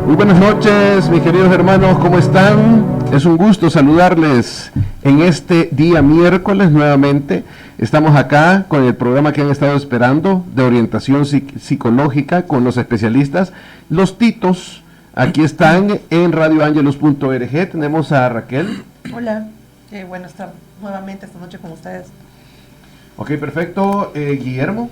Muy buenas noches, mis queridos hermanos, ¿cómo están? Es un gusto saludarles en este día miércoles nuevamente. Estamos acá con el programa que han estado esperando de orientación psicológica con los especialistas, los Titos. Aquí están en radioangelos.org. Tenemos a Raquel. Hola, bueno estar nuevamente esta noche con ustedes. Ok, perfecto. Guillermo.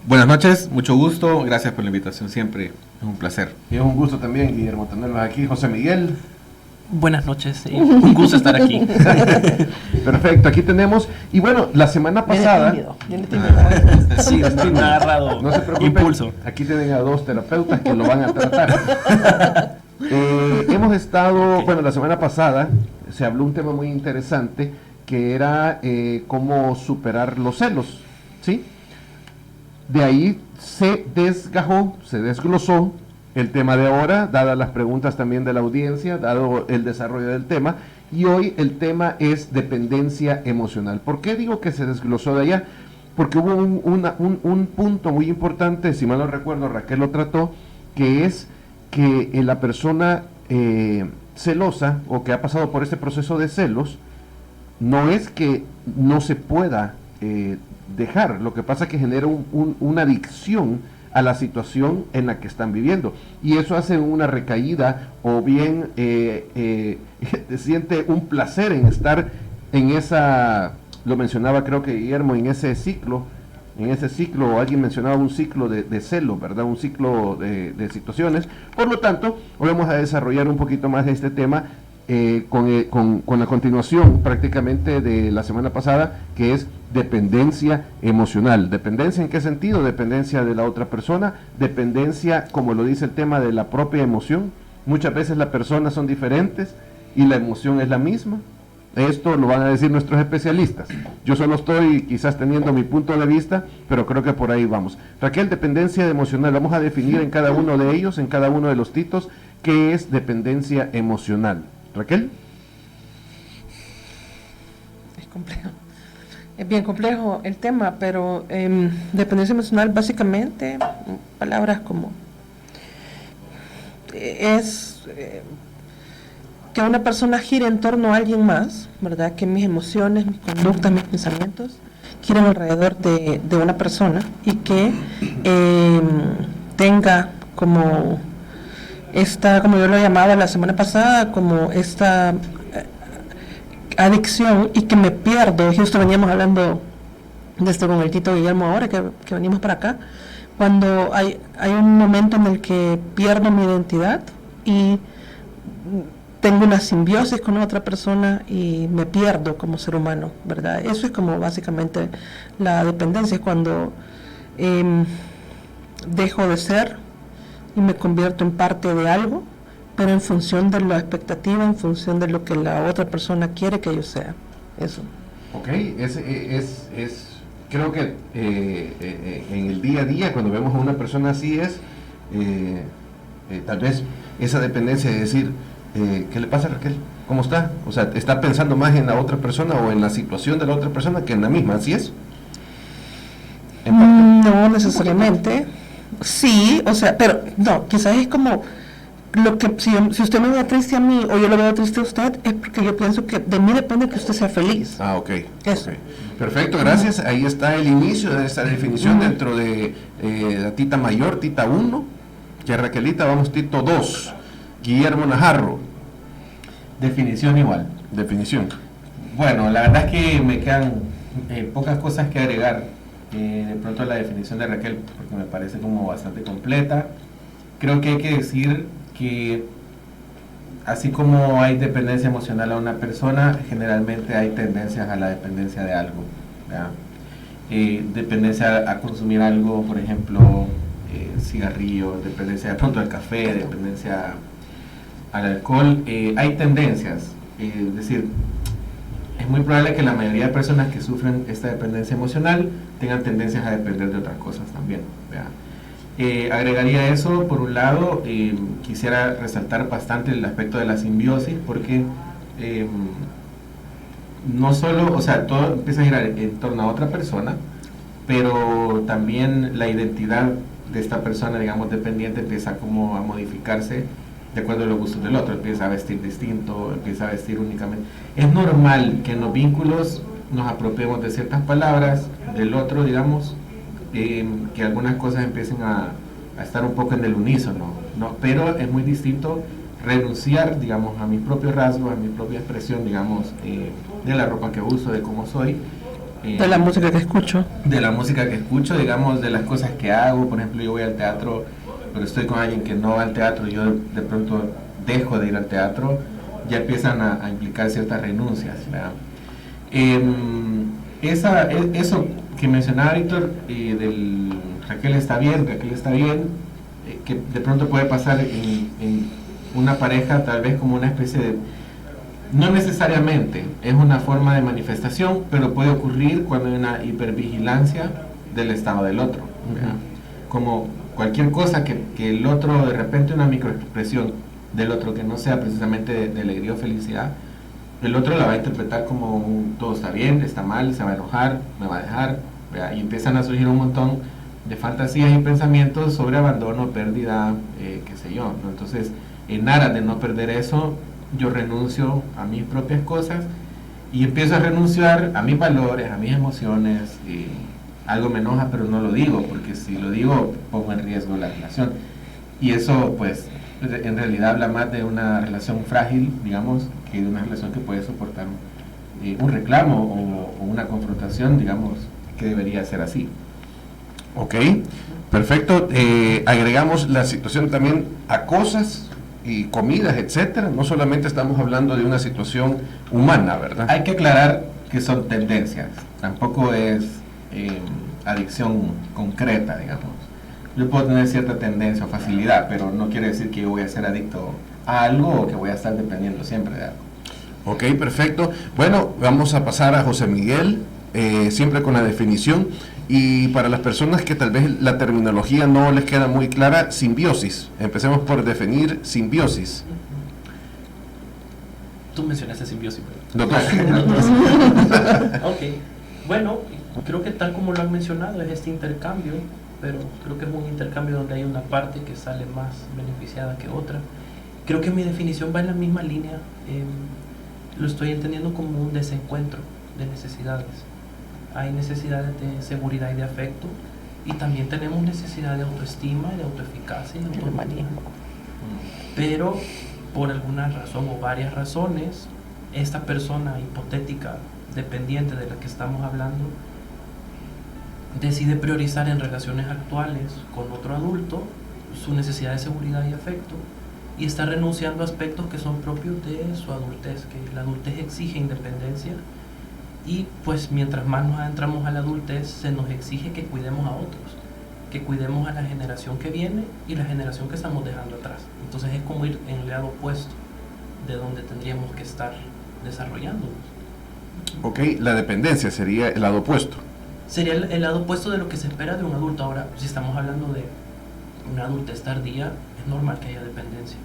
Buenas noches, mucho gusto, gracias por la invitación, siempre es un placer. Y es un gusto también, Guillermo, tenerlos aquí. José Miguel. Buenas noches, un gusto estar aquí. Perfecto, aquí tenemos, y bueno, la semana pasada... Viene tímido. Sí, estoy narrado. No se preocupen, impulso. Aquí tienen a dos terapeutas que lo van a tratar. Hemos estado, bueno, la semana pasada se habló un tema muy interesante que era cómo superar los celos, ¿sí? De ahí se desgajó, se desglosó el tema de ahora, dadas las preguntas también de la audiencia, dado el desarrollo del tema, y hoy el tema es dependencia emocional. ¿Por qué digo que se desglosó de allá? Porque hubo un punto muy importante, si mal no recuerdo, Raquel lo trató, que es que la persona celosa o que ha pasado por este proceso de celos, no es que no se pueda dejar, lo que pasa es que genera una adicción a la situación en la que están viviendo, y eso hace una recaída o bien siente un placer en estar en esa, lo mencionaba creo que Guillermo, en ese ciclo, alguien mencionaba un ciclo de celo, ¿verdad? Un ciclo de situaciones. Por lo tanto, hoy vamos a desarrollar un poquito más de este tema con la continuación prácticamente de la semana pasada, que es dependencia emocional. ¿Dependencia en qué sentido? Dependencia de la otra persona, dependencia, como lo dice el tema, de la propia emoción. Muchas veces las personas son diferentes y la emoción es la misma. Esto lo van a decir nuestros especialistas. Yo solo estoy quizás teniendo mi punto de vista, pero creo que por ahí vamos. Raquel, dependencia emocional. Vamos a definir en cada uno de ellos, en cada uno de los titos, qué es dependencia emocional. Raquel. Es complejo. Es bien complejo el tema, pero dependencia emocional básicamente, palabras como es que una persona gire en torno a alguien más, ¿verdad? Que mis emociones, mis conductas, mis pensamientos giren alrededor de una persona y que tenga como esta, como yo lo llamaba la semana pasada, como esta adicción, y que me pierdo. Justo veníamos hablando de esto con el Tito Guillermo ahora que venimos para acá, cuando hay un momento en el que pierdo mi identidad y tengo una simbiosis con otra persona y me pierdo como ser humano, ¿verdad? Eso es como básicamente la dependencia, es cuando dejo de ser y me convierto en parte de algo, pero en función de la expectativa, en función de lo que la otra persona quiere que yo sea. Eso. Ok, creo que en el día a día, cuando vemos a una persona así, tal vez esa dependencia de decir, ¿qué le pasa a Raquel? ¿Cómo está? O sea, está pensando más en la otra persona o en la situación de la otra persona que en la misma, ¿así es? No necesariamente. Sí, o sea, pero no, quizás es como lo que si usted me ve triste a mí o yo lo veo triste a usted, es porque yo pienso que de mí depende que usted sea feliz. Ah, ok. Eso. Okay. Perfecto, gracias. Ahí está el inicio de esta definición dentro de la tita mayor, tita 1, que Raquelita, vamos tito 2. Guillermo Najarro. Definición igual. Definición. Bueno, la verdad es que me quedan pocas cosas que agregar. De pronto la definición de Raquel, porque me parece como bastante completa. Creo que hay que decir que así como hay dependencia emocional a una persona, generalmente hay tendencias a la dependencia de algo, ¿verdad? Dependencia a consumir algo, por ejemplo, cigarrillos, dependencia de pronto al café, dependencia al alcohol. Hay tendencias, es decir, es muy probable que la mayoría de personas que sufren esta dependencia emocional tengan tendencias a depender de otras cosas también, ¿verdad? Agregaría eso, por un lado, quisiera resaltar bastante el aspecto de la simbiosis, porque no solo, o sea, todo empieza a girar en torno a otra persona, pero también la identidad de esta persona, digamos, dependiente, empieza como a modificarse de acuerdo a los gustos del otro, empieza a vestir distinto, empieza a vestir únicamente. Es normal que en los vínculos nos apropiemos de ciertas palabras del otro, digamos, que algunas cosas empiecen a estar un poco en el unísono, ¿no? Pero es muy distinto renunciar, digamos, a mis propios rasgos, a mi propia expresión, digamos, de la ropa que uso, de cómo soy. De la música que escucho. De la música que escucho, digamos, de las cosas que hago. Por ejemplo, yo voy al teatro, pero estoy con alguien que no va al teatro, yo de pronto dejo de ir al teatro, ya empiezan a implicar ciertas renuncias, ¿verdad? Eso que mencionaba Víctor, del Raquel está bien, que de pronto puede pasar en una pareja tal vez como una especie de, no necesariamente es una forma de manifestación, pero puede ocurrir cuando hay una hipervigilancia del estado del otro, ¿verdad? Como cualquier cosa que el otro, de repente una microexpresión del otro que no sea precisamente de alegría o felicidad, el otro la va a interpretar como todo está bien, está mal, se va a enojar, me va a dejar, ¿verdad? Y empiezan a surgir un montón de fantasías y pensamientos sobre abandono, pérdida, qué sé yo, ¿no? Entonces, en aras de no perder eso, yo renuncio a mis propias cosas y empiezo a renunciar a mis valores, a mis emociones. Algo me enoja, pero no lo digo, porque si lo digo pongo en riesgo la relación. Y eso, pues, en realidad habla más de una relación frágil, digamos, que de una relación que puede soportar un reclamo o una confrontación, digamos, que debería ser así. Ok, perfecto. Agregamos la situación también a cosas y comidas, etcétera. No solamente estamos hablando de una situación humana, ¿verdad? Hay que aclarar que son tendencias, tampoco es adicción concreta, digamos. Yo puedo tener cierta tendencia o facilidad, pero no quiere decir que yo voy a ser adicto a algo o que voy a estar dependiendo siempre de algo. Ok, perfecto. Bueno, vamos a pasar a José Miguel, siempre con la definición. Y para las personas que tal vez la terminología no les queda muy clara, simbiosis. Empecemos por definir simbiosis. Tú mencionaste simbiosis, Los dos. Ok, bueno, creo que tal como lo han mencionado es este intercambio, pero creo que es un intercambio donde hay una parte que sale más beneficiada que otra. Creo que mi definición va en la misma línea, lo estoy entendiendo como un desencuentro de necesidades. Hay necesidades de seguridad y de afecto, y también tenemos necesidad de autoestima, de autoeficacia y de autonomía. Pero por alguna razón o varias razones, esta persona hipotética, dependiente de la que estamos hablando, decide priorizar en relaciones actuales con otro adulto su necesidad de seguridad y afecto, y está renunciando a aspectos que son propios de su adultez, que la adultez exige independencia, y pues mientras más nos adentramos a la adultez se nos exige que cuidemos a otros, que cuidemos a la generación que viene y la generación que estamos dejando atrás. Entonces es como ir en el lado opuesto de donde tendríamos que estar desarrollándonos. Ok, la dependencia sería el lado opuesto. Sería el lado opuesto de lo que se espera de un adulto. Ahora, si estamos hablando de una adultez tardía, es normal que haya dependencia.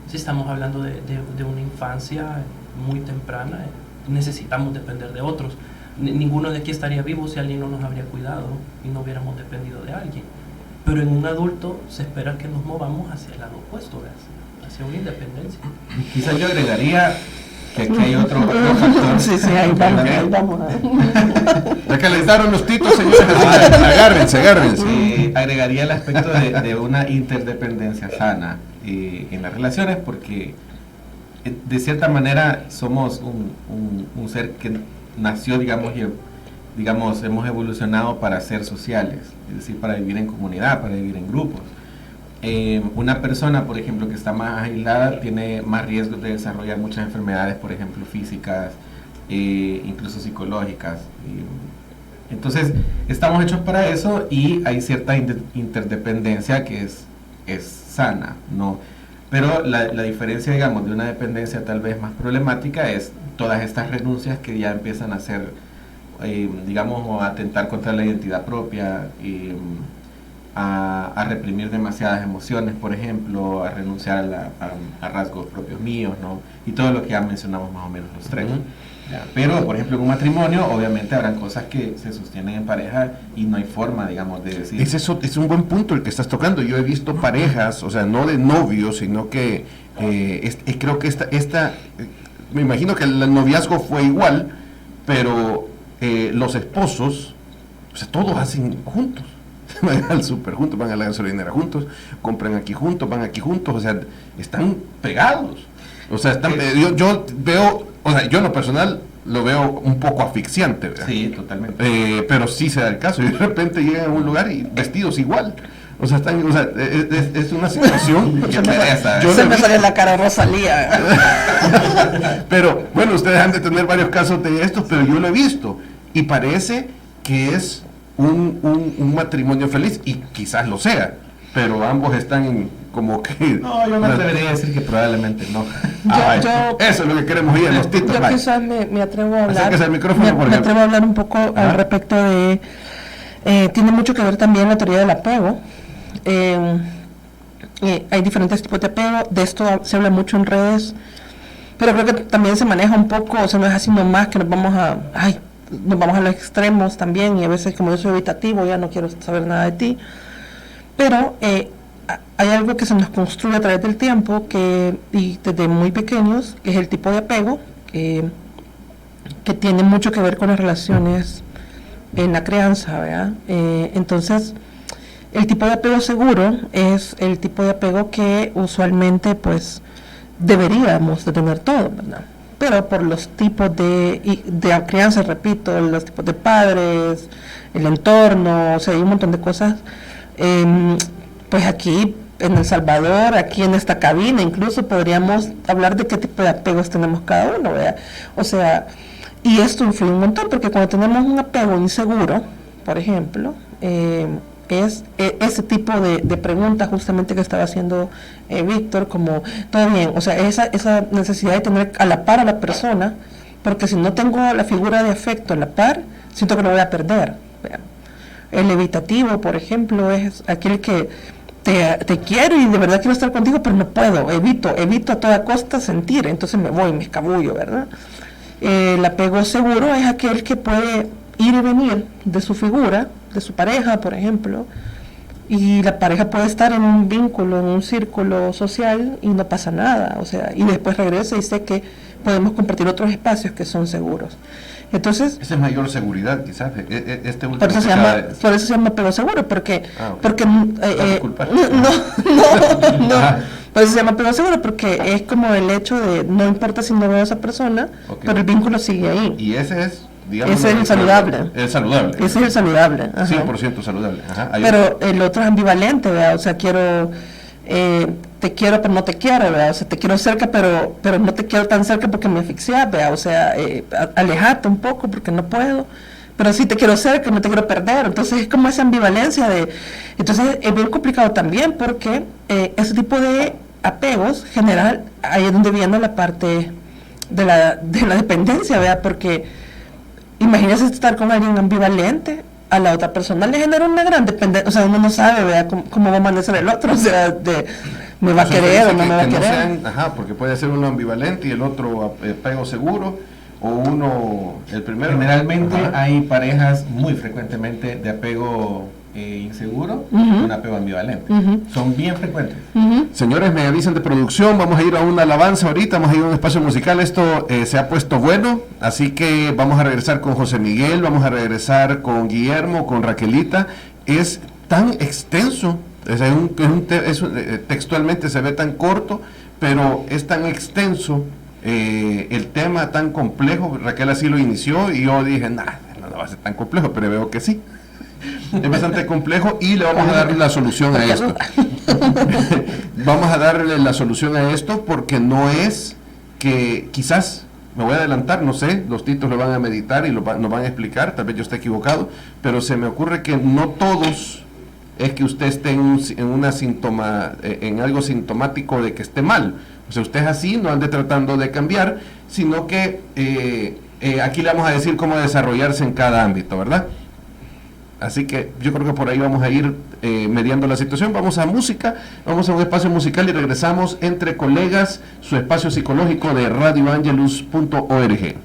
Si estamos hablando de una infancia muy temprana, necesitamos depender de otros. Ninguno de aquí estaría vivo si alguien no nos habría cuidado y no hubiéramos dependido de alguien. Pero en un adulto se espera que nos movamos hacia el lado opuesto, ¿ves? Hacia una independencia. Quizás yo agregaría que aquí hay otro factor. Sí, ahí vamos. Ya calentaron los titos, señores. Agárrense. Agregaría el aspecto de una interdependencia sana en las relaciones, porque de cierta manera somos un ser que nació, digamos, hemos evolucionado para ser sociales, es decir, para vivir en comunidad, para vivir en grupos. Una persona, por ejemplo, que está más aislada tiene más riesgos de desarrollar muchas enfermedades, por ejemplo, físicas, incluso psicológicas. Entonces, estamos hechos para eso, y hay cierta interdependencia que es sana, ¿no? Pero la diferencia, digamos, de una dependencia tal vez más problemática es todas estas renuncias que ya empiezan a ser, digamos, a atentar contra la identidad propia, a reprimir demasiadas emociones, por ejemplo, a renunciar a rasgos propios míos, ¿no? Y todo lo que ya mencionamos más o menos los tres. ¿Ya? Pero, por ejemplo, en un matrimonio, obviamente habrán cosas que se sostienen en pareja y no hay forma, digamos, de decir... Es un buen punto el que estás tocando. Yo he visto parejas, o sea, no de novios, sino que creo que me imagino que el noviazgo fue igual, pero los esposos, o sea, todos hacen juntos. Van al súper juntos, van a la gasolinera juntos, compran aquí juntos, van aquí juntos, o sea, están pegados. O sea, yo veo, o sea, yo en lo personal lo veo un poco asfixiante, ¿verdad? Sí, totalmente. Pero sí se da el caso, y de repente llegan a un lugar y vestidos igual. O sea, es una situación que se me sale la cara Rosalía. Pero, bueno, ustedes han de tener varios casos de estos, pero yo lo he visto, y parece que es un matrimonio feliz, y quizás lo sea, pero ambos están como que... No, yo me atrevería a decir que probablemente no. Eso es lo que queremos ir a los titos. Yo quizás me atrevo a hablar... El micrófono, me atrevo a hablar un poco al respecto de... tiene mucho que ver también la teoría del apego. Hay diferentes tipos de apego, de esto se habla mucho en redes, pero creo que también se maneja un poco, o sea, no es así nomás que nos vamos a los extremos también, y a veces como yo soy evitativo, ya no quiero saber nada de ti, pero hay algo que se nos construye a través del tiempo, y desde muy pequeños, que es el tipo de apego, que tiene mucho que ver con las relaciones en la crianza, ¿verdad? Entonces, el tipo de apego seguro es el tipo de apego que usualmente, pues, deberíamos de tener todos, ¿verdad? Pero por los tipos de crianza, repito, los tipos de padres, el entorno, o sea, hay un montón de cosas, pues aquí en El Salvador, aquí en esta cabina, incluso podríamos hablar de qué tipo de apegos tenemos cada uno, ¿verdad? O sea, y esto influye un montón, porque cuando tenemos un apego inseguro, por ejemplo, es ese tipo de preguntas justamente que estaba haciendo Víctor, como, todo bien, o sea, esa necesidad de tener a la par a la persona, porque si no tengo la figura de afecto a la par, siento que lo voy a perder. El evitativo, por ejemplo, es aquel que te quiero y de verdad quiero estar contigo, pero no puedo, evito a toda costa sentir, entonces me escabullo, ¿verdad? El apego seguro es aquel que puede ir y venir de su figura, de su pareja, por ejemplo, y la pareja puede estar en un vínculo, en un círculo social y no pasa nada, o sea, y después regresa y sé que podemos compartir otros espacios que son seguros. Entonces, esa es mayor seguridad, quizás. Por eso se llama apego seguro, porque por eso se llama apego seguro, porque es como el hecho de no importa si no veo a esa persona, pero el vínculo sigue ahí. Y ese es, digamos, ese es el saludable. El saludable. Ese es el saludable. Ajá. 100% saludable. Ajá. Pero el otro es ambivalente, ¿verdad? O sea, te quiero pero no te quiero, ¿verdad? O sea, te quiero cerca pero no te quiero tan cerca porque me asfixias, ¿verdad? O sea, alejate un poco porque no puedo, pero sí te quiero cerca, no te quiero perder. Entonces es como esa ambivalencia entonces es bien complicado también, porque ese tipo de apegos general, ahí es donde viene la parte de la dependencia, ¿verdad? Porque imagínese estar con alguien ambivalente, a la otra persona le genera una gran dependencia, o sea, uno no sabe, ¿verdad?, cómo va a amanecer el otro, o sea, me va a querer o no me va a querer. Porque puede ser uno ambivalente y el otro apego seguro, o uno, el primero. Generalmente hay parejas muy frecuentemente de apego inseguro, un apego ambivalente. Son bien frecuentes. Señores, me avisan de producción, vamos a ir a una alabanza ahorita, vamos a ir a un espacio musical, esto se ha puesto bueno, así que vamos a regresar con José Miguel, vamos a regresar con Guillermo, con Raquelita. Es tan extenso, textualmente se ve tan corto, pero es tan extenso, el tema tan complejo. Raquel así lo inició y yo dije, no va a ser tan complejo, pero veo que sí. Es bastante complejo y le vamos a dar la solución a esto. Vamos a darle la solución a esto, porque no es que, quizás, me voy a adelantar, no sé, los titos lo van a meditar y nos van a explicar, tal vez yo esté equivocado, pero se me ocurre que no todos es que usted esté en algo sintomático de que esté mal. O sea, usted es así, no ande tratando de cambiar, sino que aquí le vamos a decir cómo desarrollarse en cada ámbito, ¿verdad? Así que yo creo que por ahí vamos a ir mediando la situación. Vamos a música, vamos a un espacio musical y regresamos entre colegas, su espacio psicológico de radioangelus.org.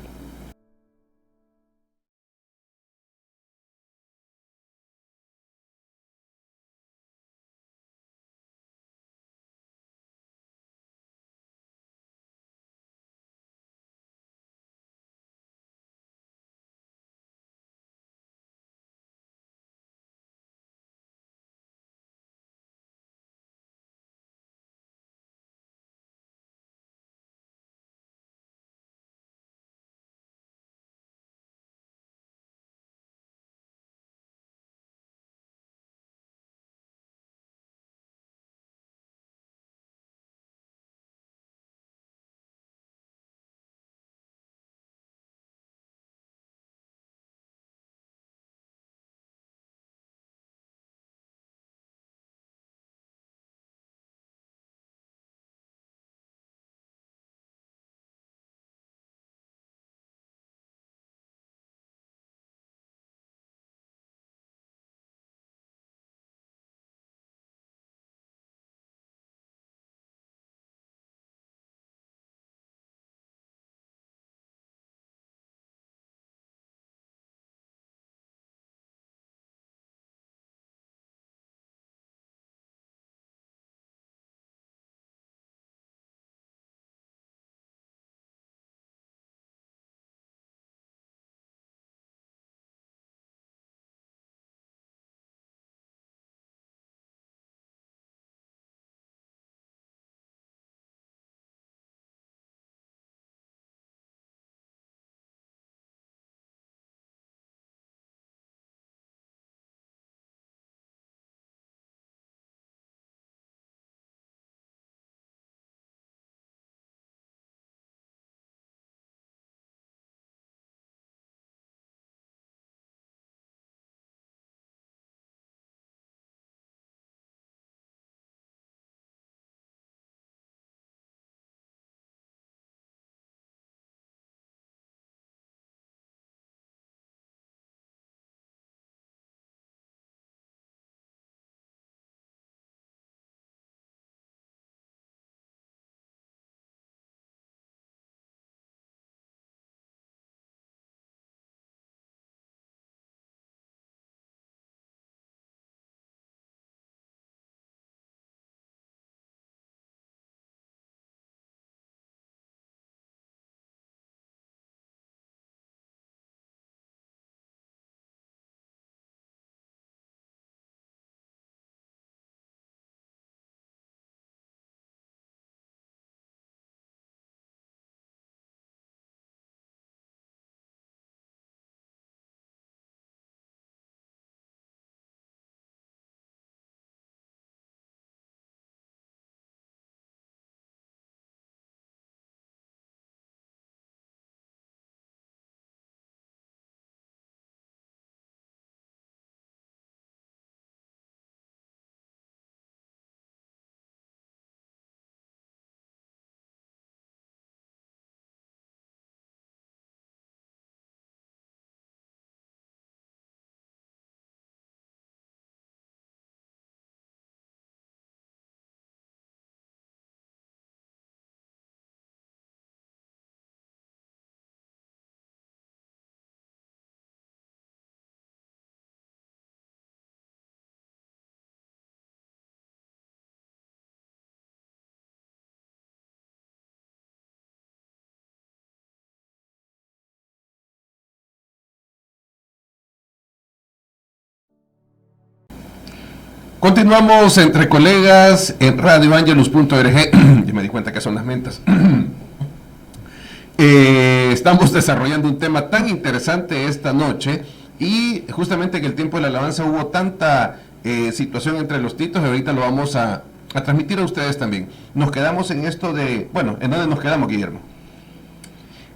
Continuamos entre colegas en radioangelus.org. Ya me di cuenta que son las mentas. Estamos desarrollando un tema tan interesante esta noche y justamente en el tiempo de la alabanza hubo tanta situación entre los titos y ahorita lo vamos a transmitir a ustedes también. Nos quedamos en esto de, bueno, ¿en dónde nos quedamos, Guillermo?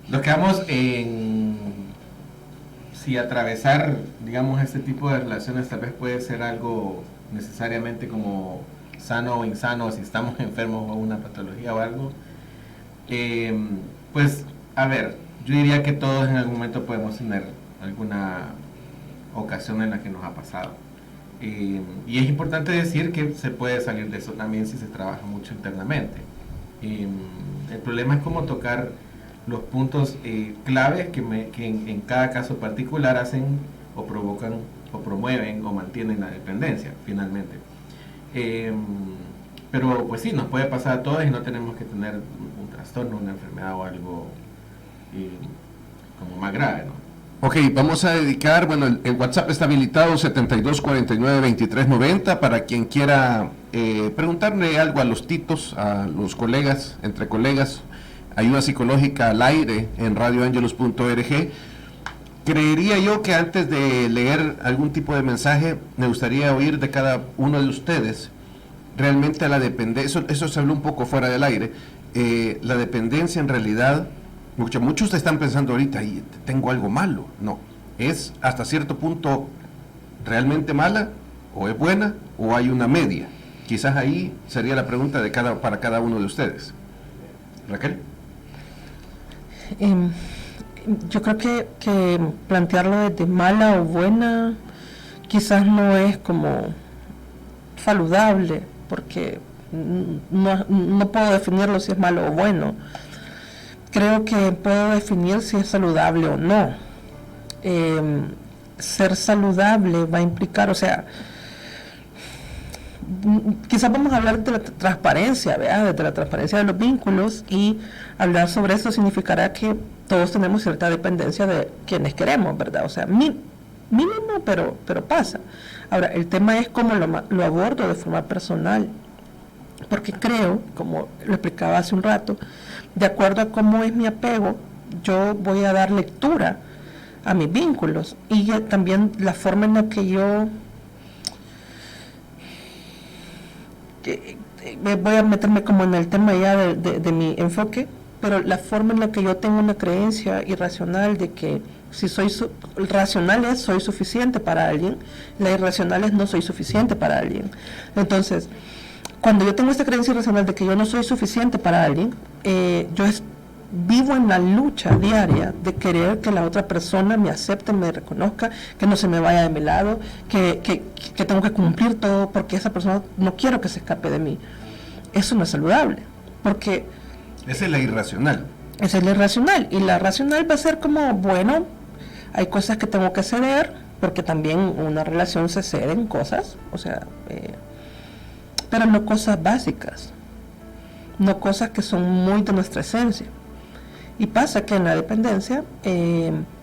Nos quedamos en si atravesar, digamos, este tipo de relaciones tal vez puede ser algo necesariamente como sano o insano, si estamos enfermos o una patología o algo. Pues, a ver, yo diría que todos en algún momento podemos tener alguna ocasiones en las que nos ha pasado. Y es importante decir que se puede salir de eso también si se trabaja mucho internamente. El problema es cómo tocar los puntos claves que en cada caso particular hacen o provocan o promueven o mantienen la dependencia finalmente. Pero pues sí, nos puede pasar a todos y no tenemos que tener un trastorno, una enfermedad o algo como más grave, ¿no? Ok, vamos a dedicar, bueno, el WhatsApp está habilitado 7249-2390 para quien quiera preguntarle algo a los titos, a los colegas, entre colegas, ayuda psicológica al aire en radioangelus.org. Creería yo que antes de leer algún tipo de mensaje, me gustaría oír de cada uno de ustedes realmente a la dependencia, eso se habló un poco fuera del aire, la dependencia en realidad. Muchos están pensando ahorita, y tengo algo malo. No, es hasta cierto punto realmente mala, o es buena, o hay una media. Quizás ahí sería la pregunta para cada uno de ustedes. Raquel. Yo creo que plantearlo de mala o buena quizás no es como saludable, porque no puedo definirlo si es malo o bueno. Creo que puedo definir si es saludable o no. Ser saludable va a implicar, o sea, quizás vamos a hablar de la transparencia, ¿verdad? De la transparencia de los vínculos, y hablar sobre eso significará que todos tenemos cierta dependencia de quienes queremos, ¿verdad? O sea, mínimo, pero pasa. Ahora, el tema es cómo lo abordo de forma personal, porque creo, como lo explicaba hace un rato, de acuerdo a cómo es mi apego, yo voy a dar lectura a mis vínculos, y también la forma en la que yo voy a meterme como en el tema ya de mi enfoque, pero la forma en la que yo tengo una creencia irracional de que si soy racional es soy suficiente para alguien, la irracional es no soy suficiente para alguien. Entonces, cuando yo tengo esta creencia irracional de que yo no soy suficiente para alguien, yo vivo en la lucha diaria de querer que la otra persona me acepte, me reconozca, que no se me vaya de mi lado, que tengo que cumplir todo porque esa persona no quiero que se escape de mí. Eso no es saludable, porque esa es la irracional. Esa es la irracional, y la racional va a ser como, bueno, hay cosas que tengo que ceder, porque también una relación se cede en cosas, o sea, pero no cosas básicas, no cosas que son muy de nuestra esencia. Y pasa que en la dependencia,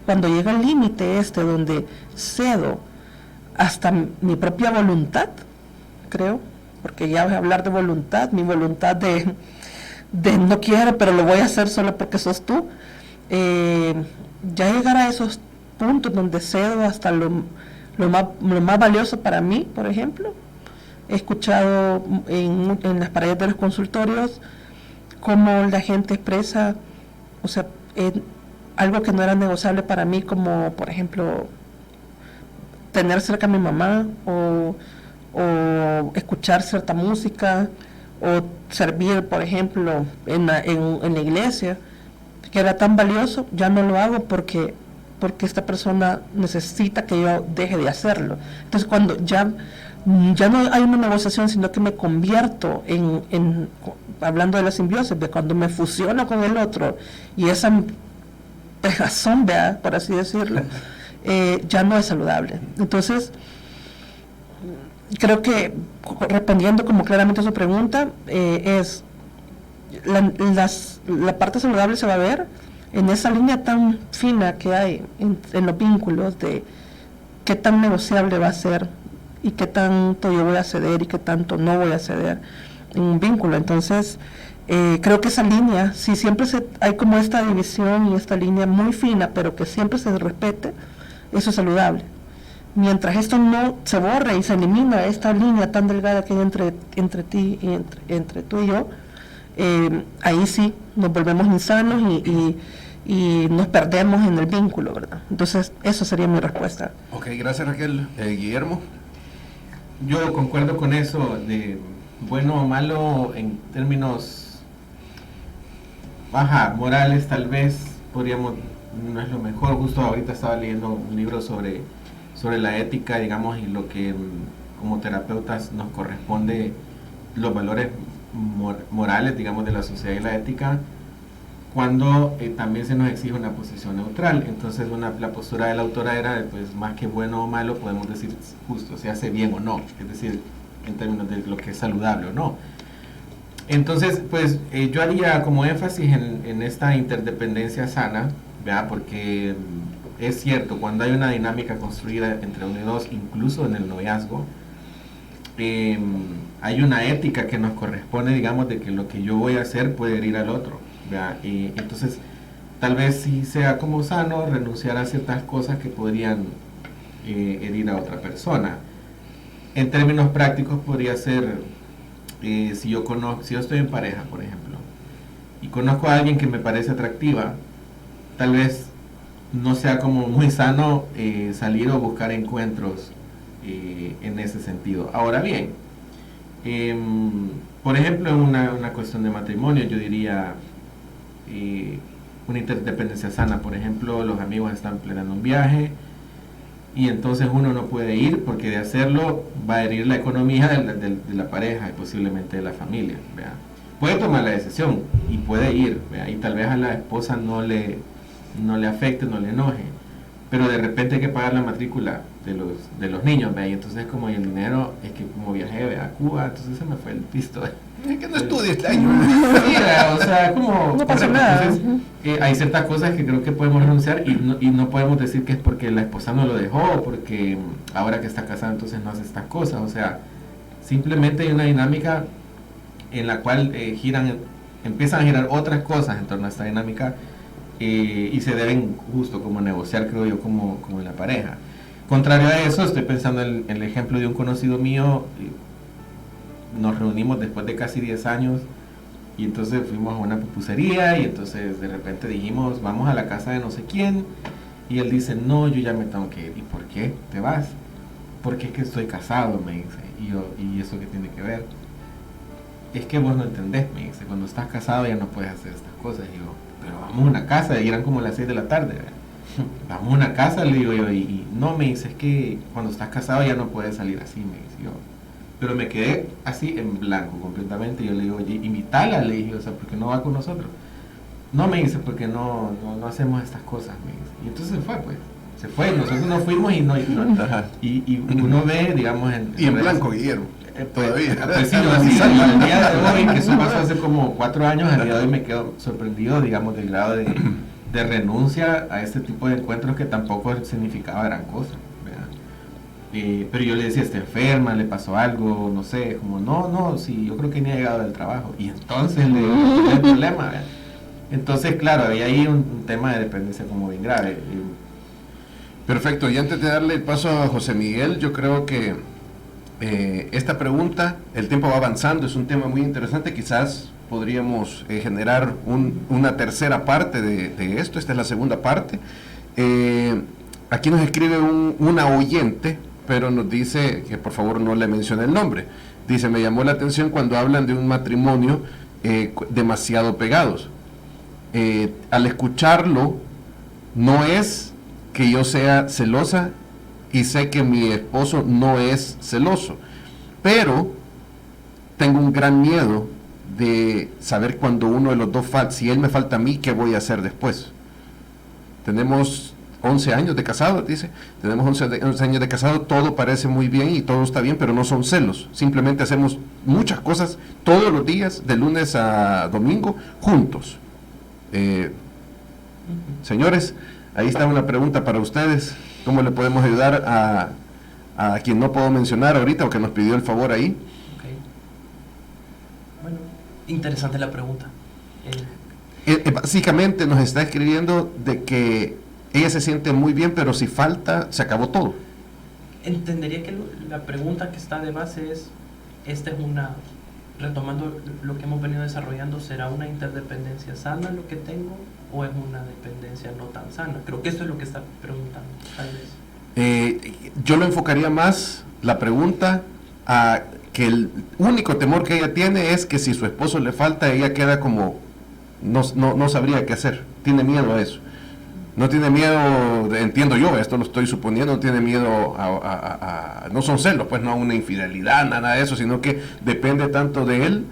cuando llega el límite donde cedo hasta mi propia voluntad, creo, porque ya voy a hablar de voluntad, mi voluntad de no quiero, pero lo voy a hacer solo porque sos tú, ya llegar a esos puntos donde cedo hasta lo más valioso para mí, por ejemplo. He escuchado en las paredes de los consultorios cómo la gente expresa, o sea, algo que no era negociable para mí, como por ejemplo tener cerca a mi mamá, o escuchar cierta música, o servir, por ejemplo, en la iglesia, que era tan valioso, ya no lo hago porque esta persona necesita que yo deje de hacerlo. Entonces, cuando ya no hay una negociación, sino que me convierto en hablando de la simbiosis, de cuando me fusiono con el otro, y esa pegazón, por así decirlo, ya no es saludable. Entonces, creo que, respondiendo como claramente a su pregunta, es la parte saludable se va a ver en esa línea tan fina que hay en los vínculos, de qué tan negociable va a ser y qué tanto yo voy a ceder y qué tanto no voy a ceder en un vínculo. Entonces, creo que esa línea, si siempre hay como esta división y esta línea muy fina, pero que siempre se respete, eso es saludable. Mientras esto no se borre y se elimina esta línea tan delgada que hay entre ti y entre tú y yo, ahí sí nos volvemos insanos y nos perdemos en el vínculo, ¿verdad? Entonces, eso sería mi respuesta. Ok, gracias Raquel. Guillermo. Yo concuerdo con eso de bueno o malo en términos morales, tal vez podríamos, no es lo mejor. Justo ahorita estaba leyendo un libro sobre sobre la ética, digamos, y lo que como terapeutas nos corresponde, los valores morales, digamos, de la sociedad y la ética, cuando también se nos exige una posición neutral. Entonces la postura de la autora era, pues, más que bueno o malo, podemos decir justo, se hace bien o no, es decir, en términos de lo que es saludable o no. Entonces, pues, yo haría como énfasis en esta interdependencia sana, ¿verdad? Porque es cierto, cuando hay una dinámica construida entre uno y dos, incluso en el noviazgo, hay una ética que nos corresponde, digamos, de que lo que yo voy a hacer puede herir al otro, ¿verdad? Entonces, tal vez sí sea como sano renunciar a ciertas cosas que podrían herir a otra persona. En términos prácticos podría ser, si yo estoy en pareja, por ejemplo, y conozco a alguien que me parece atractiva, tal vez no sea como muy sano salir o buscar encuentros en ese sentido. Ahora bien, por ejemplo, en una cuestión de matrimonio, yo diría una interdependencia sana. Por ejemplo, los amigos están planeando un viaje y entonces uno no puede ir porque de hacerlo va a herir la economía de la pareja y posiblemente de la familia, ¿verdad? Puede tomar la decisión y puede ir, ¿verdad? Y tal vez a la esposa no le afecte, no le enoje, pero de repente hay que pagar la matrícula de los niños, ¿verdad? Y entonces como el dinero, es que como viajé, ¿verdad?, a Cuba, entonces se me fue el pisto. Es que no estudie este año. Sí, o sea, como... No pasa nada. Entonces, hay ciertas cosas que creo que podemos renunciar y no podemos decir que es porque la esposa no lo dejó o porque ahora que está casada entonces no hace estas cosas. O sea, simplemente hay una dinámica en la cual empiezan a girar otras cosas en torno a esta dinámica y se deben justo como negociar, creo yo, como en la pareja. Contrario a eso, estoy pensando en el ejemplo de un conocido mío. Nos reunimos después de casi 10 años y entonces fuimos a una pupusería y entonces de repente dijimos, vamos a la casa de no sé quién, y él dice, no, yo ya me tengo que ir. ¿Y por qué te vas? Porque es que estoy casado, me dice. Y yo, ¿y eso qué tiene que ver? Es que vos no entendés, me dice, cuando estás casado ya no puedes hacer estas cosas. Y yo, pero vamos a una casa, y eran como las 6 de la tarde, ¿verdad? Vamos a una casa, le digo yo, y no, me dice, es que cuando estás casado ya no puedes salir así, me dice yo. Pero me quedé así en blanco completamente. Yo le digo, oye, invítala, le dije, o sea, ¿por qué no va con nosotros? No, me dice, porque no hacemos estas cosas, me dice. Y entonces se fue, pues. Se fue, nosotros nos fuimos y y uno ve, digamos, y en blanco, Guillermo, todavía. Pues sí, yo así, al día de hoy, que eso pasó hace como 4 años, al día de hoy me quedo sorprendido, digamos, del grado de renuncia a este tipo de encuentros que tampoco significaba gran cosa. Pero yo le decía, está enferma, le pasó algo, no sé, como no, sí, yo creo que ni ha llegado del trabajo. Y entonces le digo, ¿cuál es el problema? ¿Verdad? Entonces, claro, había ahí un tema de dependencia como bien grave. Perfecto, y antes de darle el paso a José Miguel, yo creo que esta pregunta, el tiempo va avanzando, es un tema muy interesante, quizás podríamos generar una tercera parte de esto, esta es la segunda parte. Aquí nos escribe una oyente, pero nos dice que por favor no le mencione el nombre. Dice, me llamó la atención cuando hablan de un matrimonio demasiado pegados. Al escucharlo, no es que yo sea celosa y sé que mi esposo no es celoso, pero tengo un gran miedo de saber cuando uno de los dos falta, si él me falta a mí, ¿qué voy a hacer después? Tenemos 11 años de casado, dice, tenemos 11 años de casado, todo parece muy bien y todo está bien, pero no son celos, simplemente hacemos muchas cosas todos los días, de lunes a domingo, juntos. Señores, ahí está una pregunta para ustedes, ¿cómo le podemos ayudar a quien no puedo mencionar ahorita o que nos pidió el favor ahí? Okay. Bueno, interesante la pregunta. Básicamente nos está escribiendo de que ella se siente muy bien, pero si falta, se acabó todo. Entendería que la pregunta que está de base es, retomando lo que hemos venido desarrollando, ¿será una interdependencia sana lo que tengo o es una dependencia no tan sana? Creo que esto es lo que está preguntando, tal vez. Yo lo enfocaría más, la pregunta, a que el único temor que ella tiene es que si su esposo le falta, ella queda como, no sabría qué hacer, tiene miedo a eso. No tiene miedo, entiendo yo, esto lo estoy suponiendo, no tiene miedo no son celos, pues no a una infidelidad, nada de eso, sino que depende tanto de él,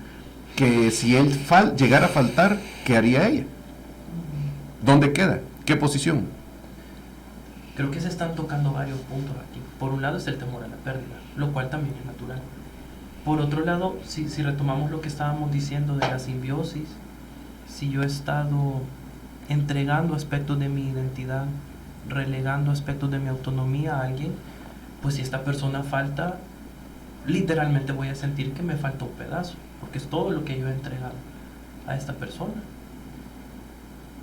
que si él llegara a faltar, ¿qué haría ella? ¿Dónde queda? ¿Qué posición? Creo que se están tocando varios puntos aquí. Por un lado es el temor a la pérdida, lo cual también es natural. Por otro lado, si retomamos lo que estábamos diciendo de la simbiosis, si yo he estado entregando aspectos de mi identidad, relegando aspectos de mi autonomía a alguien, pues si esta persona falta, literalmente voy a sentir que me falta un pedazo, porque es todo lo que yo he entregado a esta persona.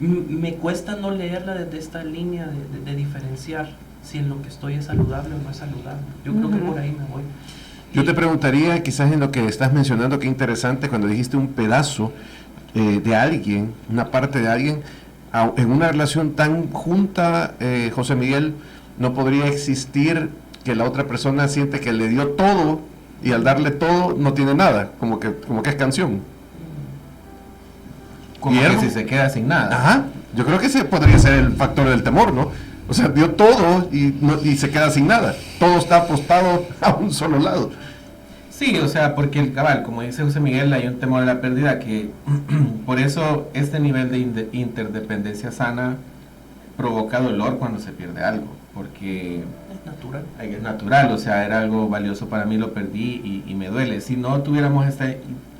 Me cuesta no leerla desde esta línea de diferenciar si en lo que estoy es saludable o no es saludable. Yo creo que por ahí me voy. Yo te preguntaría, quizás en lo que estás mencionando, qué interesante, cuando dijiste un pedazo de alguien, una parte de alguien, en una relación tan junta, José Miguel, no podría existir que la otra persona siente que le dio todo y al darle todo no tiene nada, como que es canción. Como que si se queda sin nada. Ajá, yo creo que ese podría ser el factor del temor, ¿no? O sea, dio todo y se queda sin nada. Todo está apostado a un solo lado. Sí, o sea, porque el cabal, como dice José Miguel, hay un temor a la pérdida que por eso este nivel de interdependencia sana provoca dolor cuando se pierde algo, porque es natural, o sea, era algo valioso para mí, lo perdí y me duele. Si no tuviéramos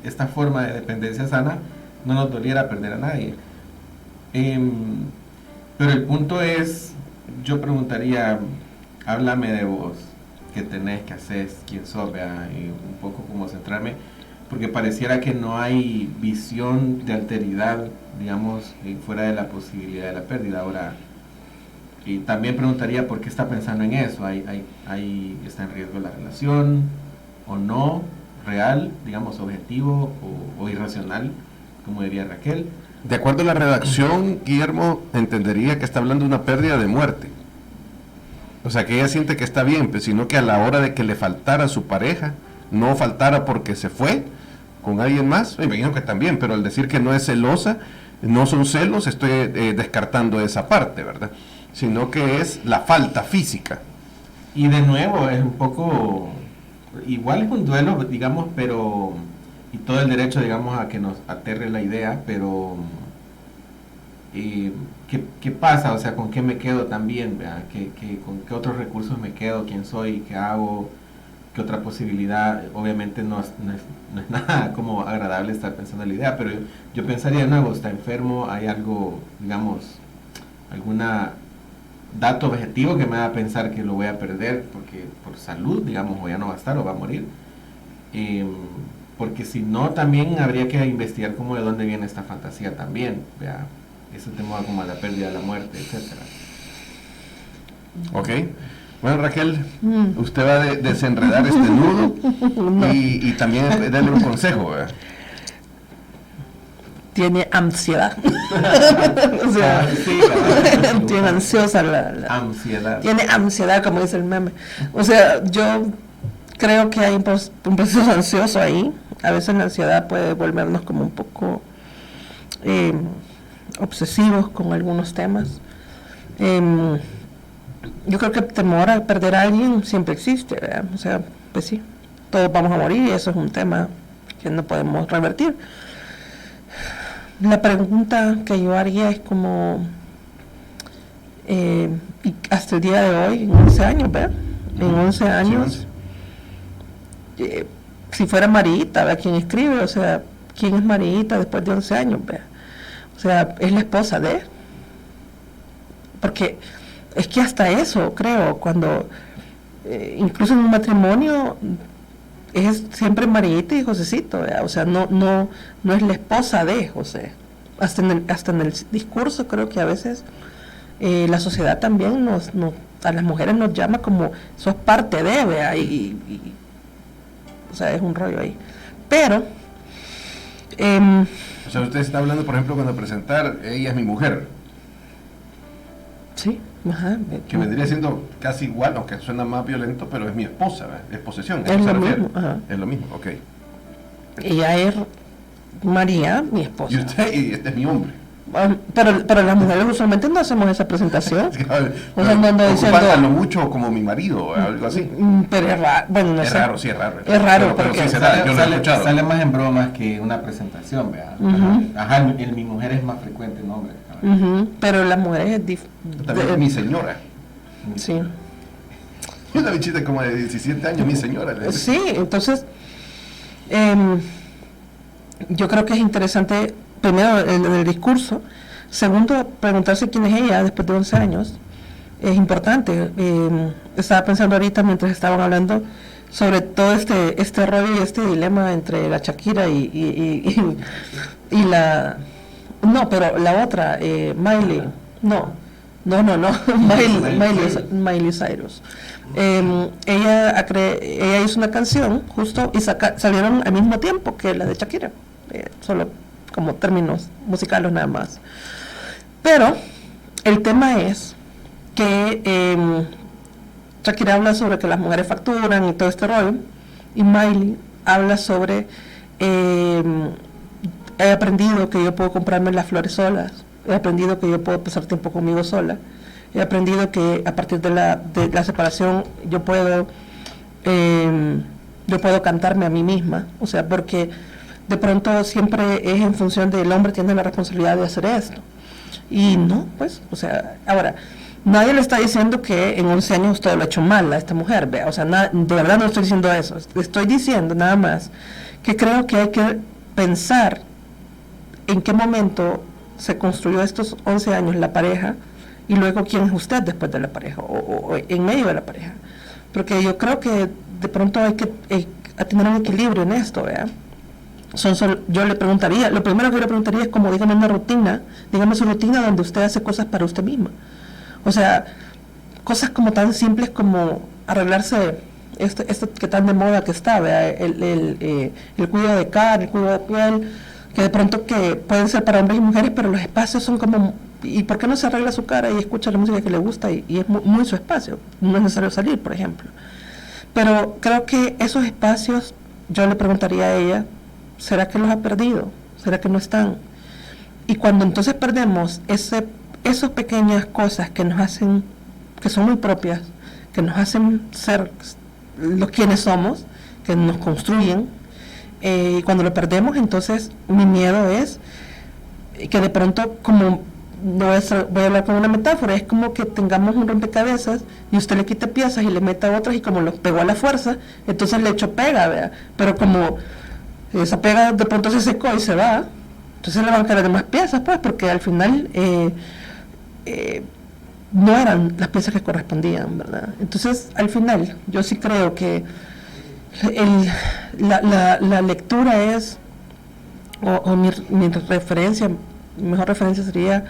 esta forma de dependencia sana, no nos doliera perder a nadie. Pero el punto es, yo preguntaría, háblame de vos, qué tenés, qué haces, quién sos, y un poco como centrarme, porque pareciera que no hay visión de alteridad, digamos, fuera de la posibilidad de la pérdida. Ahora, y también preguntaría por qué está pensando en eso, ¿está en riesgo la relación o no, real, digamos, objetivo o irracional, como diría Raquel? De acuerdo a la redacción, Guillermo entendería que está hablando de una pérdida de muerte. O sea, que ella siente que está bien, pues, sino que a la hora de que le faltara a su pareja, no faltara porque se fue con alguien más, me imagino que también, pero al decir que no es celosa, no son celos, estoy descartando esa parte, ¿verdad? Sino que es la falta física. Y de nuevo, es un poco, igual es un duelo, digamos, pero, y todo el derecho, digamos, a que nos aterre la idea, pero ¿qué pasa? O sea, ¿con qué me quedo también? ¿Con qué otros recursos me quedo? ¿Quién soy? ¿Qué hago? ¿Qué otra posibilidad? Obviamente no es nada como agradable estar pensando en la idea, pero yo pensaría de nuevo, está enfermo, hay algo, digamos, alguna dato objetivo que me haga pensar que lo voy a perder porque por salud, digamos, o ya no va a estar o va a morir. Porque si no, también habría que investigar cómo de dónde viene esta fantasía también, vea, ese tema como a la pérdida, la muerte, etcétera. Ok. Bueno, Raquel, usted va a desenredar este nudo y también darle un consejo, ¿verdad? Tiene ansiedad. O sea, sí, tiene ansiosa ansiedad. Tiene ansiedad, como dice el meme. O sea, yo creo que hay un proceso ansioso ahí. A veces la ansiedad puede volvernos como un poco obsesivos con algunos temas. Yo creo que el temor a perder a alguien siempre existe, ¿verdad? O sea, pues sí, todos vamos a morir y eso es un tema que no podemos revertir. La pregunta que yo haría es como, y hasta el día de hoy, en 11 años, ¿verdad? En 11 años, si fuera Marita, ¿verdad? ¿Quién escribe? O sea, ¿quién es Marita después de 11 años, ¿verdad? O sea, es la esposa de, porque es que hasta eso, creo, cuando, incluso en un matrimonio, es siempre Marita y Josecito, ¿verdad? O sea, no es la esposa de José. Hasta en el discurso creo que a veces la sociedad también a las mujeres nos llama como, sos parte de, ¿verdad? O sea, es un rollo ahí. Pero, o sea, usted está hablando, por ejemplo, cuando presentar, ella es mi mujer. Sí, ajá. Que vendría siendo casi igual, aunque suena más violento, pero es mi esposa, ¿verdad? Es posesión. Es lo mismo, ajá. Es lo mismo, ok. Ella es María, mi esposa. Y este es mi hombre. Pero las mujeres usualmente no hacemos esa presentación. O sea, no ando Ocupan diciendo... a lo mucho como mi marido o algo así. Pero es raro, bueno, no Es sé. raro, sí, es raro. Es raro, pero porque sí se da, yo lo he escuchado. Sale más en bromas que una presentación, ¿verdad? Ujú. Ajá, en mi mujer es más frecuente el nombre. Ujú, pero las mujeres es También mi señora. sí. Una bichita como de 17 años, mi señora. le dice. Sí, entonces yo creo que es interesante, primero, el discurso. Segundo, preguntarse quién es ella después de 11 años. Es importante. Estaba pensando ahorita, mientras estaban hablando, sobre todo este rollo y este dilema entre la Shakira y la... No, pero la otra, Miley. No. Miley Cyrus. Ella hizo una canción justo y salieron al mismo tiempo que la de Shakira, solo como términos musicales nada más. Pero el tema es que Shakira habla sobre que las mujeres facturan y todo este rollo, y Miley habla sobre he aprendido que yo puedo comprarme las flores solas, he aprendido que yo puedo pasar tiempo conmigo sola, he aprendido que a partir de la separación yo puedo cantarme a mí misma, o sea, porque de pronto siempre es en función del hombre tiene la responsabilidad de hacer esto, y no, pues, o sea, ahora, nadie le está diciendo que en 11 años todo lo ha hecho mal a esta mujer, ¿ve? O sea, de verdad no estoy diciendo eso, estoy diciendo nada más que creo que hay que pensar en qué momento se construyó estos 11 años la pareja y luego quién es usted después de la pareja o en medio de la pareja, porque yo creo que de pronto hay que tener un equilibrio en esto, ¿verdad? Yo le preguntaría, lo primero que yo le preguntaría es como dígame una rutina, dígame su rutina donde usted hace cosas para usted misma, o sea, cosas como tan simples como arreglarse esto que tan de moda que está, ¿verdad? El cuidado de cara, el cuidado de piel, que de pronto que pueden ser para hombres y mujeres, pero los espacios son como, ¿y por qué no se arregla su cara y escucha la música que le gusta y es muy su espacio? No es necesario salir, por ejemplo. Pero creo que esos espacios, yo le preguntaría a ella, ¿será que los ha perdido? ¿Será que no están? Y cuando entonces perdemos esas pequeñas cosas que nos hacen, que son muy propias, que nos hacen ser los quienes somos, que nos construyen, y cuando lo perdemos, entonces mi miedo es que de pronto, como voy a hablar con una metáfora, es como que tengamos un rompecabezas y usted le quite piezas y le meta otras y como los pegó a la fuerza, entonces le echó pega, ¿verdad? Pero como esa pega de pronto se secó y se va, entonces le van a caer demás piezas, pues, porque al final no eran las piezas que correspondían, ¿verdad? Entonces, al final, yo sí creo que la lectura es, o mi referencia, mi mejor referencia sería,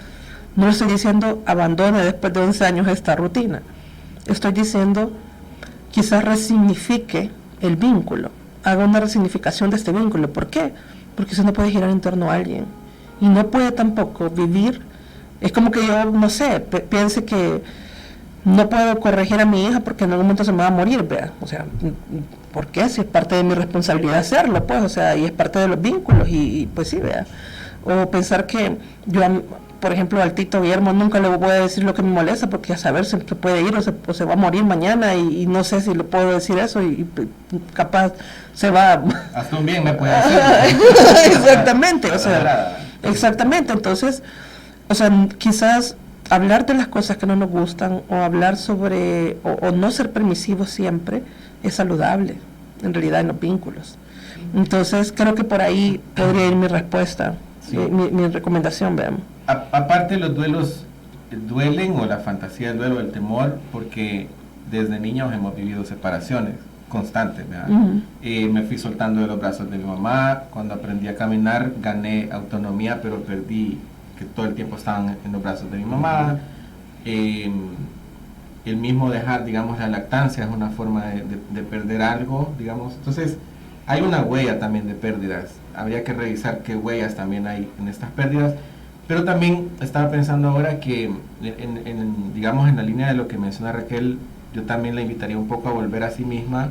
no estoy diciendo abandone después de 11 años esta rutina, estoy diciendo quizás resignifique el vínculo, haga una resignificación de este vínculo. ¿Por qué? Porque usted no puede girar en torno a alguien y no puede tampoco vivir, es como que yo, no sé, piense que no puedo corregir a mi hija porque en algún momento se me va a morir, vea, o sea, ¿por qué? Si es parte de mi responsabilidad hacerlo, pues, o sea, y es parte de los vínculos, y pues sí, vea, o pensar que yo, por ejemplo, al Tito Guillermo nunca le voy a decir lo que me molesta, porque a saber se puede ir o se va a morir mañana, y no sé si le puedo decir eso, y capaz se va... Hasta un bien me puede hacer. Exactamente, o sea, exactamente, entonces, o sea, quizás hablar de las cosas que no nos gustan o hablar sobre o no ser permisivos siempre es saludable en realidad en los vínculos. Entonces creo que por ahí podría ir mi respuesta, sí. mi recomendación, veamos. Aparte los duelos duelen, o la fantasía del duelo, el temor, porque desde niños hemos vivido separaciones constantes, ¿verdad? Me fui soltando de los brazos de mi mamá, cuando aprendí a caminar gané autonomía, pero perdí que todo el tiempo estaban en los brazos de mi mamá. El mismo dejar, digamos, la lactancia es una forma de perder algo, digamos. Entonces, hay una huella también de pérdidas. Habría que revisar qué huellas también hay en estas pérdidas. Pero también estaba pensando ahora que, digamos, en la línea de lo que menciona Raquel, yo también la invitaría un poco a volver a sí misma,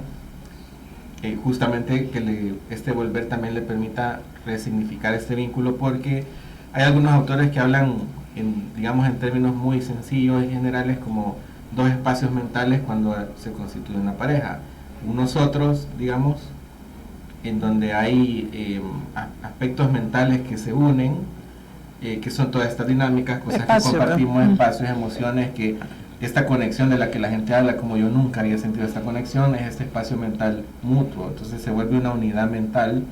justamente que este volver también le permita resignificar este vínculo, porque hay algunos autores que hablan, digamos, en términos muy sencillos y generales, como dos espacios mentales cuando se constituye una pareja. Nosotros, digamos, en donde hay aspectos mentales que se unen, que son todas estas dinámicas, cosas Espacio, que compartimos, ¿no? espacios, emociones, que esta conexión de la que la gente habla, como yo nunca había sentido esta conexión, es este espacio mental mutuo. Entonces se vuelve una unidad mental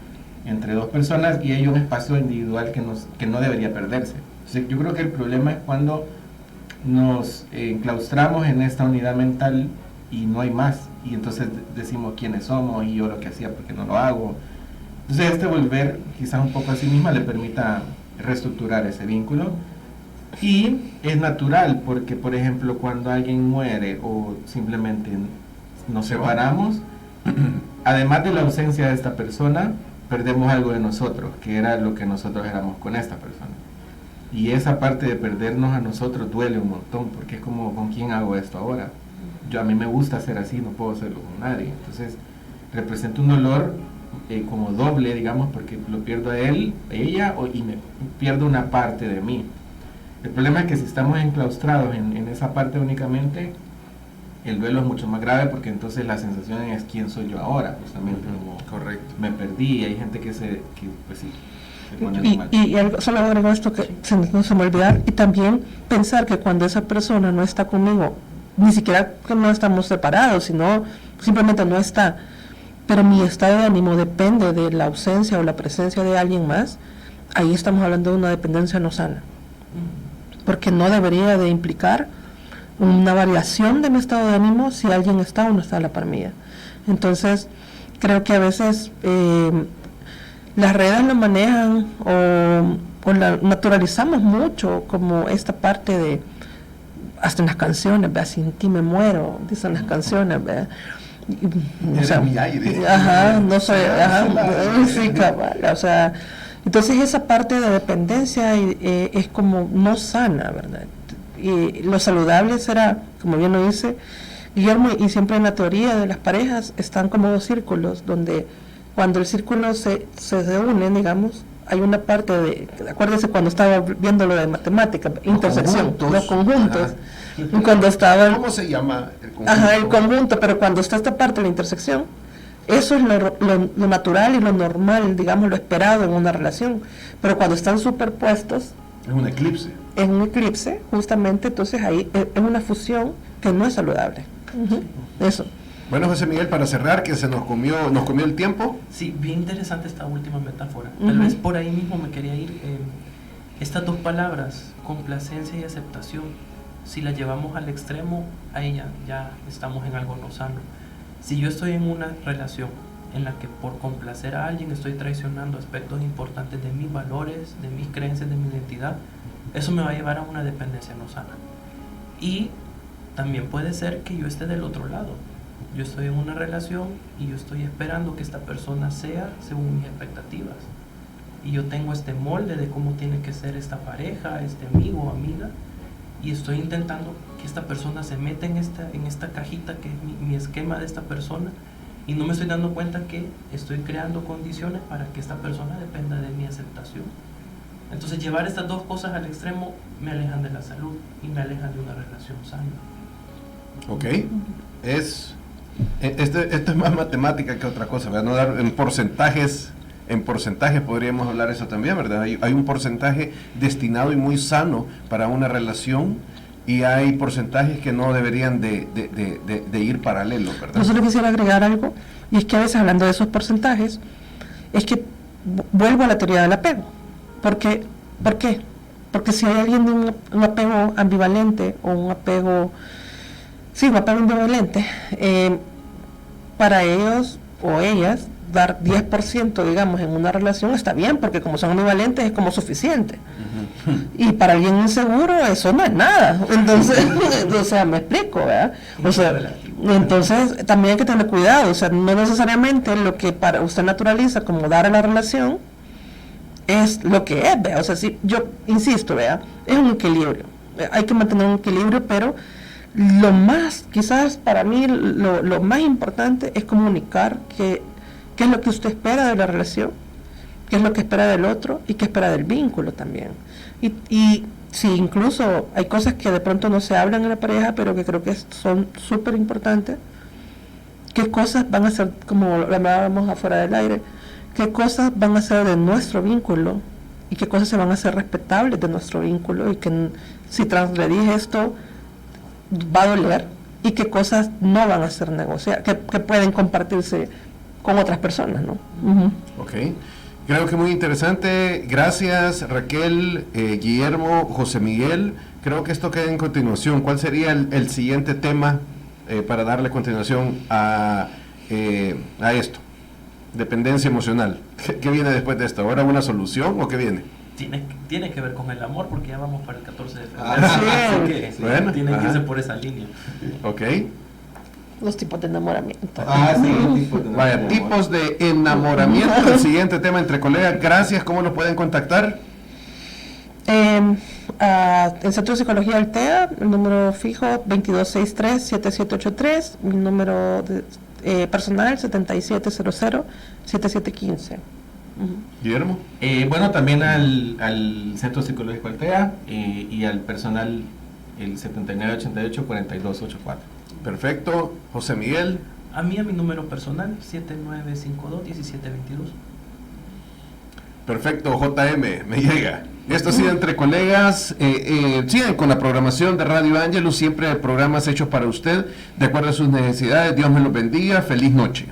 entre dos personas y hay un espacio individual que no debería perderse. Entonces yo creo que el problema es cuando nos enclaustramos en esta unidad mental y no hay más, y entonces decimos quiénes somos y yo lo que hacía porque no lo hago. Entonces este volver quizás un poco a sí misma le permita reestructurar ese vínculo, y es natural porque, por ejemplo, cuando alguien muere o simplemente nos separamos, además de la ausencia de esta persona, perdemos algo de nosotros, que era lo que nosotros éramos con esta persona. Y esa parte de perdernos a nosotros duele un montón, porque es como, ¿con quién hago esto ahora? A mí me gusta ser así, no puedo hacerlo con nadie. Entonces representa un dolor como doble, digamos, porque lo pierdo a él, a ella, y me pierdo una parte de mí. El problema es que si estamos enclaustrados en esa parte únicamente, el duelo es mucho más grave, porque entonces la sensación es quién soy yo ahora, justamente. Como Correcto. me perdí, hay gente que pues sí, se pone mal. Y solo agrego esto que no se me olvidar, y también pensar que cuando esa persona no está conmigo, ni siquiera que no estamos separados, sino simplemente no está, pero mi estado de ánimo depende de la ausencia o la presencia de alguien más, ahí estamos hablando de una dependencia no sana, porque no debería de implicar una variación de mi estado de ánimo si alguien está o no está a la par mía. Entonces creo que a veces las redes lo manejan o la naturalizamos mucho, como esta parte de, hasta en las canciones, ¿verdad? Sin ti me muero, dicen las canciones, ¿verdad? O sea, mi aire. Ajá, no soy, ajá, sí, cabal, o sea, entonces esa parte de dependencia es como no sana, ¿verdad? Y lo saludable será, como bien lo dice Guillermo, y siempre en la teoría de las parejas están como dos círculos, donde cuando el círculo se unen, digamos, hay una parte de, acuérdese cuando estaba viendo lo de matemática, intersección, los conjuntos, y cuando estaba... ¿Cómo se llama el conjunto? Ajá, el conjunto, pero cuando está esta parte de la intersección, eso es lo natural y lo normal, digamos, lo esperado en una relación, pero cuando están superpuestos... Es un eclipse. Es un eclipse, justamente, entonces ahí es una fusión que no es saludable. Eso. Bueno, José Miguel, para cerrar, que nos comió el tiempo. Sí, bien interesante esta última metáfora. Tal vez por ahí mismo me quería ir. Estas dos palabras, complacencia y aceptación, si las llevamos al extremo, ahí ya estamos en algo no sano. Si yo estoy en una relación en la que por complacer a alguien estoy traicionando aspectos importantes de mis valores, de mis creencias, de mi identidad, eso me va a llevar a una dependencia no sana. Y también puede ser que yo esté del otro lado. Yo estoy en una relación y yo estoy esperando que esta persona sea según mis expectativas. Y yo tengo este molde de cómo tiene que ser esta pareja, este amigo o amiga, y estoy intentando que esta persona se meta en esta cajita que es mi esquema de esta persona, y no me estoy dando cuenta que estoy creando condiciones para que esta persona dependa de mi aceptación. Entonces llevar estas dos cosas al extremo me alejan de la salud y me alejan de una relación sana. Ok. Esto es más matemática que otra cosa, ¿verdad? No dar en porcentajes podríamos hablar eso también, ¿verdad? Hay un porcentaje destinado y muy sano para una relación, y hay porcentajes que no deberían de ir paralelos, ¿verdad? Yo solo quisiera agregar algo, y es que a veces, hablando de esos porcentajes, es que vuelvo a la teoría del apego. ¿Por qué? Porque si hay alguien de un apego ambivalente o un apego ambivalente, para ellos o ellas dar 10%, digamos, en una relación está bien, porque como son ambivalentes es como suficiente. Y para alguien inseguro eso no es nada. Entonces, o sea, me explico, ¿verdad? O sea, entonces también hay que tener cuidado, o sea, no necesariamente lo que para usted naturaliza como dar a la relación es lo que es, ¿verdad? O sea, si yo insisto, ¿verdad? Es un equilibrio. Hay que mantener un equilibrio, pero lo más, quizás para mí, lo más importante es comunicar qué es lo que usted espera de la relación, qué es lo que espera del otro y qué espera del vínculo también. Y sí, incluso hay cosas que de pronto no se hablan en la pareja, pero que creo que son súper importantes. ¿Qué cosas van a ser, como lo hablábamos afuera del aire, qué cosas van a ser de nuestro vínculo y qué cosas se van a hacer respetables de nuestro vínculo y que si transgredís esto va a doler y qué cosas no van a ser negociadas, que pueden compartirse con otras personas, ¿no? Uh-huh. Ok. Creo que muy interesante. Gracias, Raquel, Guillermo, José Miguel. Creo que esto queda en continuación. ¿Cuál sería el siguiente tema para darle continuación a esto? Dependencia emocional. ¿Qué viene después de esto? ¿Ahora una solución o qué viene? Tiene que ver con el amor porque ya vamos para el 14 de febrero. Ah, así que bueno, tienen que irse por esa línea. Ok. Los tipos de enamoramiento. Sí, Vaya, tipos de enamoramiento. El siguiente tema entre colegas. Gracias. ¿Cómo nos pueden contactar? El Centro de Psicología Altea, el número fijo 2263-7783, mi número personal 7700-7715. Guillermo. Bueno, también al Centro Psicológico Altea y al personal el 7988-4284. Perfecto. José Miguel. A mi número personal 7952-1722. Perfecto, JM, me llega. Esto ha sido Entre Colegas. Sigan con la programación de Radio Ángelus, siempre programas hechos para usted, de acuerdo a sus necesidades. Dios me los bendiga. Feliz noche.